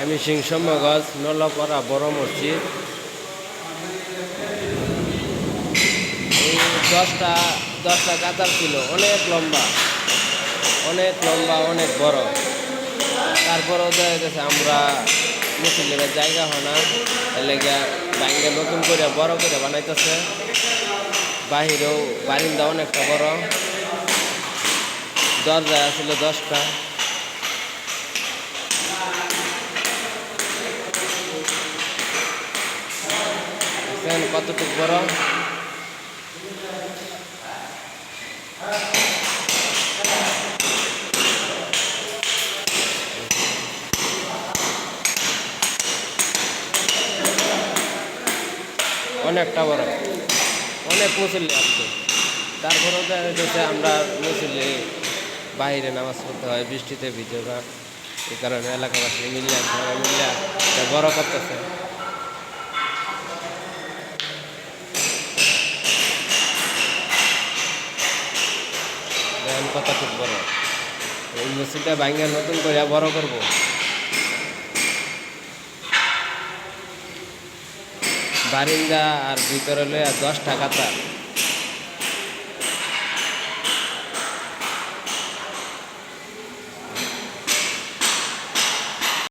ময়মনসিং শম্ভুগঞ্জ নলপাড়া বড় মসজিদ। এই দশটা কাতার ছিল, অনেক লম্বা অনেক বড়। তারপরেও দেখা গেছে আমরা মুসলিমের জায়গা হয় না, এলাকা ব্যাঙ্গে নতুন করে বড় করে বানাইতেছে। বাহিরেও বারিন্দা অনেকটা বড়, দরজা ছিল 10টা। কতটুকু বড়, অনেকটা বড়, অনেক মুসল্লি আসছে। তারপরেও দেখা গেছে আমরা মুসল্লি বাইরে নামাজ পড়তে হয়, বৃষ্টিতে ভিজে না, এই কারণে এলাকাবাসী মিলিয়ে সবাই মিলিয়ে বড় করতেছে। দেখেন কতটুকু বড়, এই মসজিদটা ভাঙে নতুন করে বড় করব। বারিন্দা আর ভিতরে 10টা কাতার।